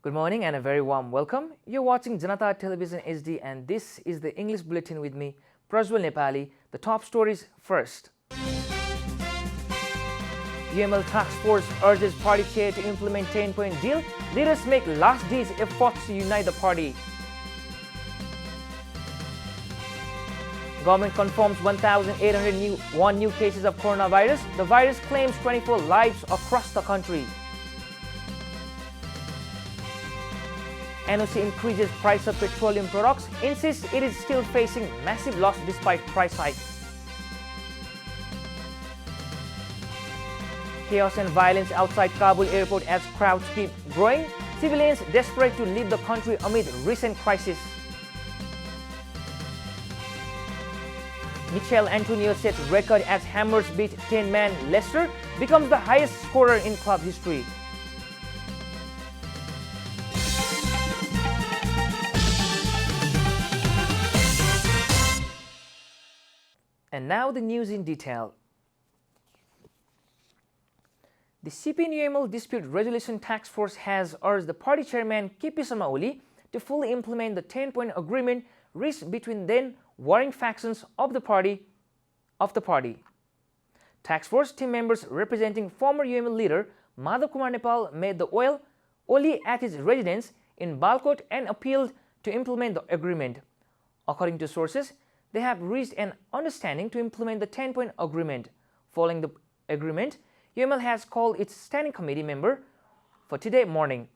Good morning and a very warm welcome. You're watching JanataTelevision HD and this is the English Bulletin with me, Prajwal Nepali. The top stories first. UML Task Force urges party chair to implement 10-point deal. Leaders make last-ditch efforts to unite the party. Government confirms 1,801 new cases of coronavirus. The virus claims 24 lives across the country. NOC increases price of petroleum products, insists it is still facing massive loss despite price hike. Chaos and violence outside Kabul airport as crowds keep growing. Civilians desperate to leave the country amid recent crisis. Michel Antonio sets record as Hammers beat 10-man Leicester, becomes the highest scorer in club history. And now the news in detail. The CPN-UML Dispute Resolution Task Force has urged the party chairman KP Sharma Oli to fully implement the 10-point agreement reached between then warring factions of the party. Task Force team members representing former UML leader Madhav Kumar Nepal met the Oli at his residence in Balkot and appealed to implement the agreement. According to sources, they have reached an understanding to implement the 10-point agreement. Following the agreement, UML has called its standing committee member for today morning.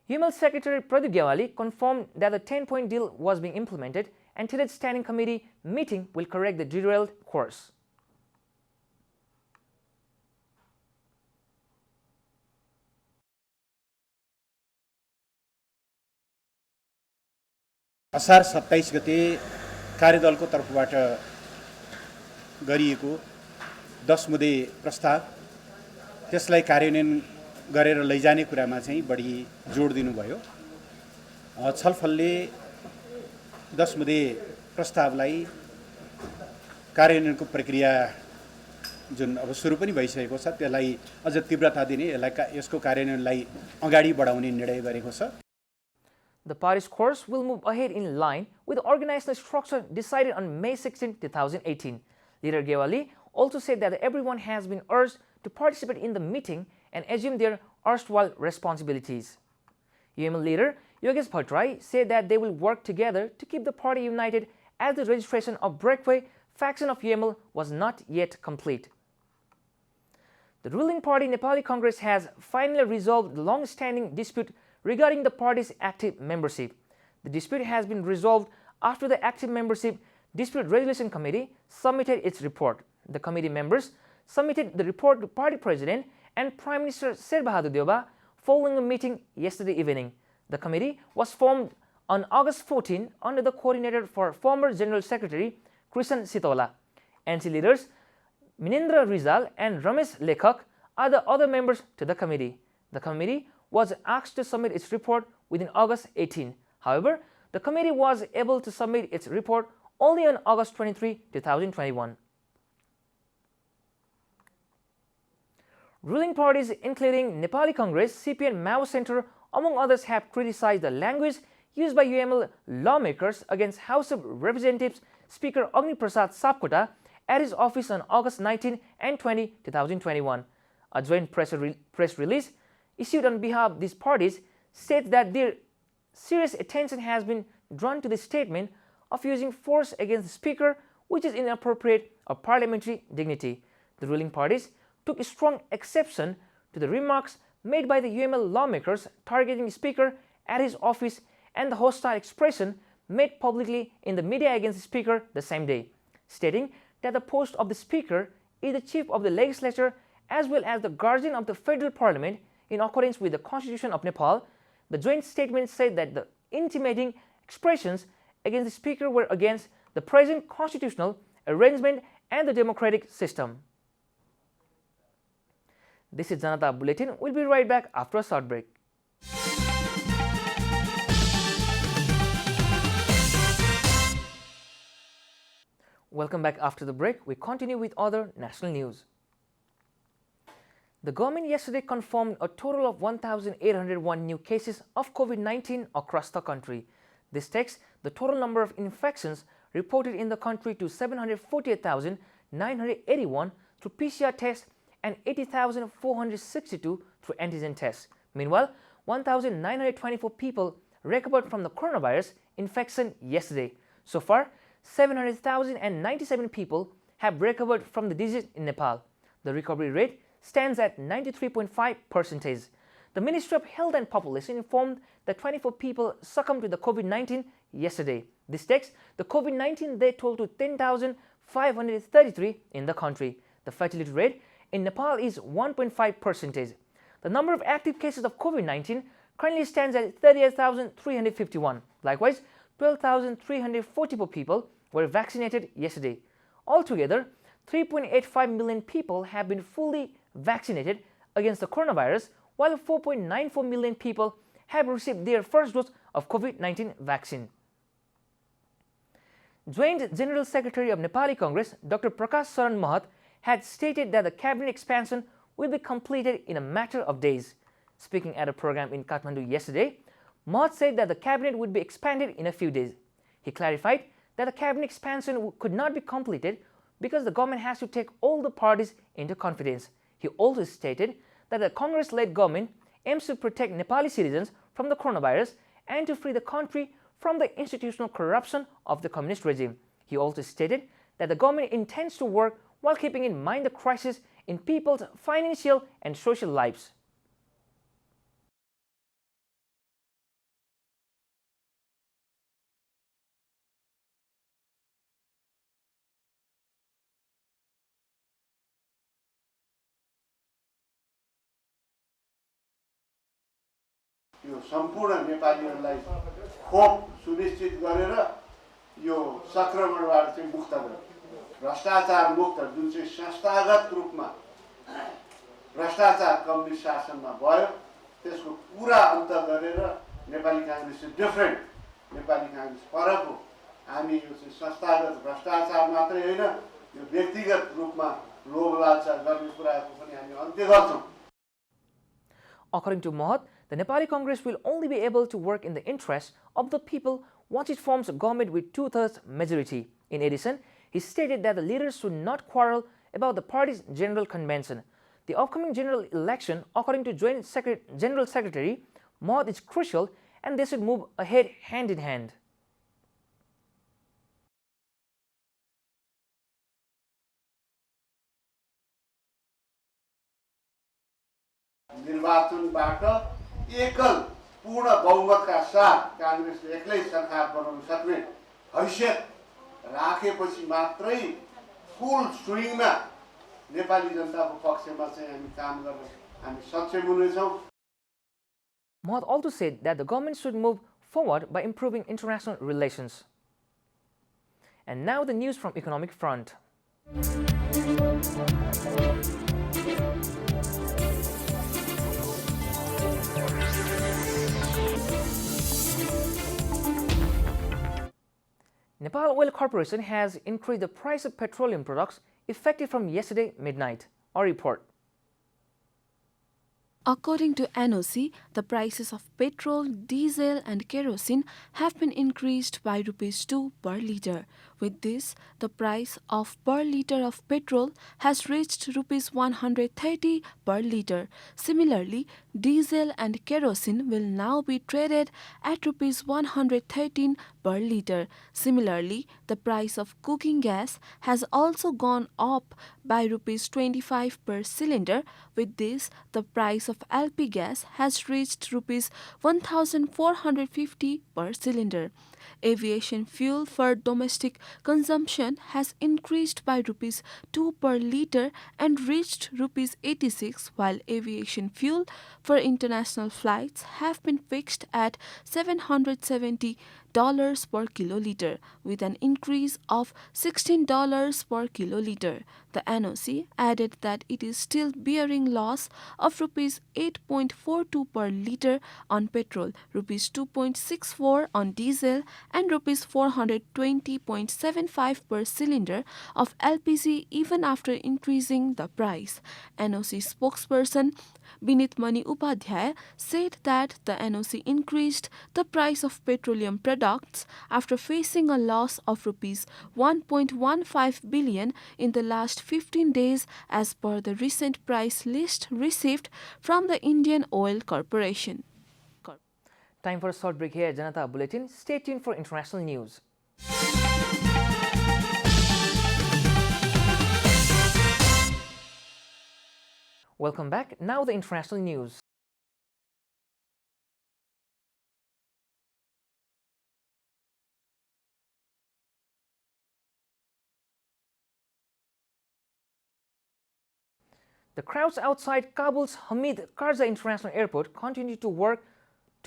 UML Secretary Pradeep Gyawali confirmed that the 10-point deal was being implemented and today's standing committee meeting will correct the derailed course. असार 27 गते कार्यदलको तर्फबाट गरिएको 10 मुदे प्रस्ताव त्यसलाई कार्यान्वयन गरेर लैजाने कुरामा चाहिँ बढी जोड दिनुभयो। छलफलले 10 मुदे प्रस्तावलाई कार्यान्वयनको प्रक्रिया जुन अब सुरु पनि भइसकेको छ त्यसलाई अझ तीव्रता दिने यसको कार्यान्वयनलाई अगाडि बढाउने निर्णय गरेको छ। The party's course will move ahead in line with the organizational structure decided on May 16, 2018. Leader Gyawali also said that everyone has been urged to participate in the meeting and assume their erstwhile responsibilities. UML leader Yogesh Bhadra said that they will work together to keep the party united as the registration of breakaway faction of UML was not yet complete. The ruling party Nepali Congress has finally resolved the long-standing dispute regarding the party's active membership. The dispute has been resolved after the Active Membership Dispute Resolution Committee submitted its report. The committee members submitted the report to Party President and Prime Minister Sher Bahadur Deuba following a meeting yesterday evening. The committee was formed on August 14 under the coordinator for former General Secretary Krishan Sitola. NC leaders Minendra Rizal and Ramesh Lekhak are the other members to the committee. The committee was asked to submit its report within August 18. However, the committee was able to submit its report only on August 23, 2021. Ruling parties including Nepali Congress, CPN Mao Center, among others have criticized the language used by UML lawmakers against House of Representatives Speaker Agni Prasad Sapkota at his office on August 19 and 20, 2021. A joint press release issued on behalf of these parties states that their serious attention has been drawn to the statement of using force against the speaker, which is inappropriate of parliamentary dignity. The ruling parties took strong exception to the remarks made by the UML lawmakers targeting the speaker at his office and the hostile expression made publicly in the media against the speaker the same day, stating that the post of the speaker is the chief of the legislature as well as the guardian of the federal parliament in accordance with the Constitution of Nepal. The joint statement said that the intimating expressions against the speaker were against the present constitutional arrangement and the democratic system. This is Janata Bulletin. We'll be right back after a short break. Welcome back after the break. We continue with other national news. The government yesterday confirmed a total of 1,801 new cases of COVID-19 across the country. This takes the total number of infections reported in the country to 748,981 through PCR tests and 80,462 through antigen tests. Meanwhile, 1,924 people recovered from the coronavirus infection yesterday. So far, 700,097 people have recovered from the disease in Nepal. The recovery rate stands at 93.5%. The Ministry of Health and Population informed that 24 people succumbed to the COVID-19 yesterday. This takes the COVID-19 death toll to 10,533 in the country. The fatality rate in Nepal is 1.5%. The number of active cases of COVID-19 currently stands at 38,351. Likewise, 12,344 people were vaccinated yesterday. Altogether, 3.85 million people have been fully vaccinated against the coronavirus, while 4.94 million people have received their first dose of COVID-19 vaccine. Joint General Secretary of Nepali Congress, Dr. Prakash Saran Mahat, had stated that the cabinet expansion will be completed in a matter of days. Speaking at a program in Kathmandu yesterday, Mahat said that the cabinet would be expanded in a few days. He clarified that the cabinet expansion could not be completed because the government has to take all the parties into confidence. He also stated that the Congress-led government aims to protect Nepali citizens from the coronavirus and to free the country from the institutional corruption of the communist regime. He also stated that the government intends to work while keeping in mind the crisis in people's financial and social lives. यो सम्पूर्ण नेपालीहरूलाई खोप सुनिश्चित गरेर यो संक्रमणबाट चाहिँ मुक्त गर्नु, भ्रष्टाचार मुक्त, जुन चाहिँ संस्थागत रूपमा भ्रष्टाचार कम्युनिस्ट शासनमा भयो त्यसको पुरा अन्त गरेर नेपाली कांग्रेस चाहिँ डिफरेन्ट, नेपाली कांग्रेस फरक हो। हामी यो चाहिँ संस्थागत भ्रष्टाचार मात्रै होइन, यो व्यक्तिगत रूपमा लोभ लालसा गर्ने कुराको पनि हामी अन्त्य गर्छौँ। According to Mahat, the Nepali Congress will only be able to work in the interest of the people once it forms a government with two-thirds majority. In addition, he stated that the leaders should not quarrel about the party's general convention. The upcoming general election, according to Joint General Secretary, Mahat, is crucial and they should move ahead hand in hand. निर्वाचनबाट एकल पूर्ण बहुमतका साथ कांग्रेसले एक्लै सरकार बनाउन सक्ने हैसियत राखेपछि मात्रै full स्विङमा Nepali जनताको पक्षमा चाहिँ हामी काम गर्न हामी सक्षम हुनेछौँ। Mahat also said that the government should move forward by improving international relations. And now the news from economic front. Nepal Oil Corporation has increased the price of petroleum products effective from yesterday midnight. Our report. According to NOC, the prices of petrol, diesel and kerosene have been increased by ₹2 per litre. With this, the price of per litre of petrol has reached ₹130 per litre. Similarly, diesel and kerosene will now be traded at ₹113 per litre. Similarly, the price of cooking gas has also gone up by ₹25 per cylinder. With this, the price of LP gas has reached ₹1,450 per cylinder. Aviation fuel for domestic consumption has increased by ₹2 per litre and reached ₹86, while aviation fuel for international flights have been fixed at $770 per kiloliter, with an increase of $16 per kiloliter. The NOC added that it is still bearing loss of Rs 8.42 per litre on petrol, Rs 2.64 on diesel, and Rs 420.75 per cylinder of LPG even after increasing the price. NOC spokesperson Binit Mani Upadhyay said that the NOC increased the price of petroleum products after facing a loss of Rs 1.15 billion in the last 15 days as per the recent price list received from the Indian Oil Corporation. Time for a short break here at Janata Bulletin. Stay tuned for international news. Welcome back. Now the international news. The crowds outside Kabul's Hamid Karzai International Airport continue to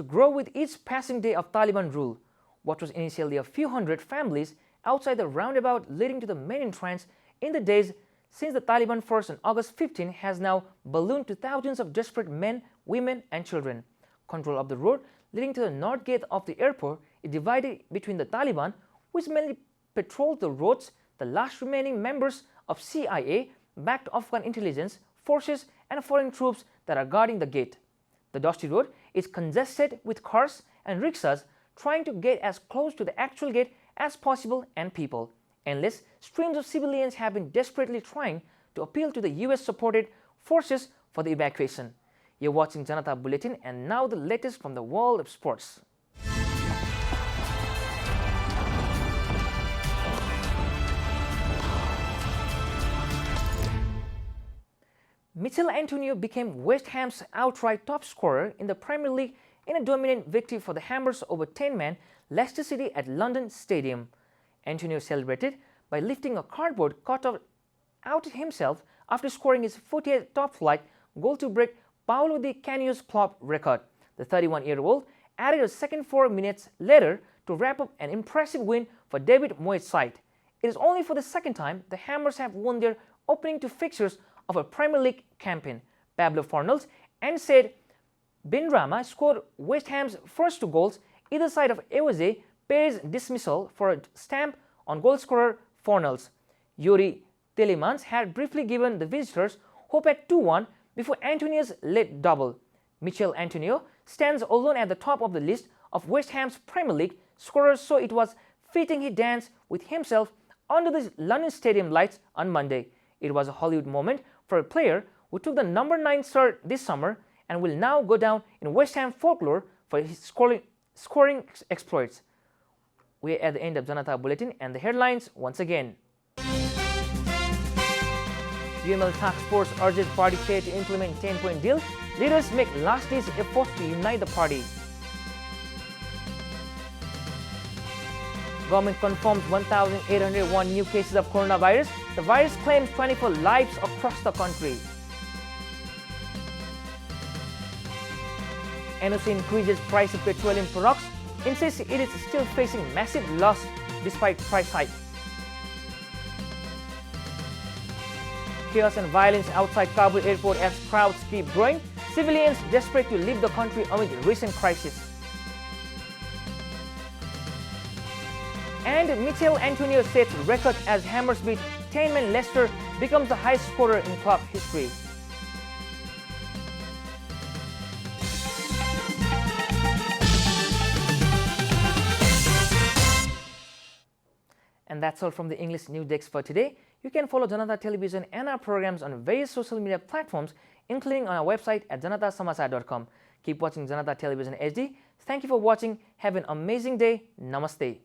grow with each passing day of Taliban rule. What was initially a few hundred families outside the roundabout leading to the main entrance in the days since the Taliban force on August 15 has now ballooned to thousands of desperate men, women, and children. Control of the road leading to the north gate of the airport is divided between the Taliban, which mainly patrolled the roads, the last remaining members of CIA-backed Afghan intelligence forces, and foreign troops that are guarding the gate. The dusty road is congested with cars and rickshaws trying to get as close to the actual gate as possible, and people. Endless streams of civilians have been desperately trying to appeal to the US-supported forces for the evacuation. You're watching Janata Bulletin, and now the latest from the world of sports. Michail Antonio became West Ham's outright top scorer in the Premier League in a dominant victory for the Hammers over 10-man Leicester City at London Stadium. Antonio celebrated by lifting a cardboard cutout out himself after scoring his 40th top-flight goal to break Paulo Di Canio's club record. The 31-year-old added a second 4 minutes later to wrap up an impressive win for David Moyes' side. It is only for the second time the Hammers have won their opening two fixtures of a Premier League campaign. Pablo Fornals and Said Benrahma scored West Ham's first two goals either side of Eweze Perez's dismissal for a stamp on goalscorer Fornals. Yuri Telemans had briefly given the visitors hope at 2-1 before Antonio's late double. Michail Antonio stands alone at the top of the list of West Ham's Premier League scorers, so it was fitting he danced with himself under the London Stadium lights on Monday. It was a Hollywood moment for a player who took the number 9 start this summer and will now go down in West Ham folklore for his scoring exploits. We are at the end of Janata Bulletin, and the headlines once again. UML Task Force urges party chair to implement 10-point deal. Leaders make last day's efforts to unite the party. Government confirms 1,801 new cases of coronavirus. The virus claims 24 lives across the country. NOC increases price of petroleum products, insists it is still facing massive loss despite price hike. Chaos and violence outside Kabul airport as crowds keep growing. Civilians desperate to leave the country amid recent crisis. And Michail Antonio sets record as Hammers beat 10-man Leicester becomes the highest scorer in club history. And that's all from the English News Desk for today. You can follow Janata Television and our programs on various social media platforms, including on our website at janatasamachar.com. Keep watching Janata Television HD. Thank you for watching. Have an amazing day. Namaste.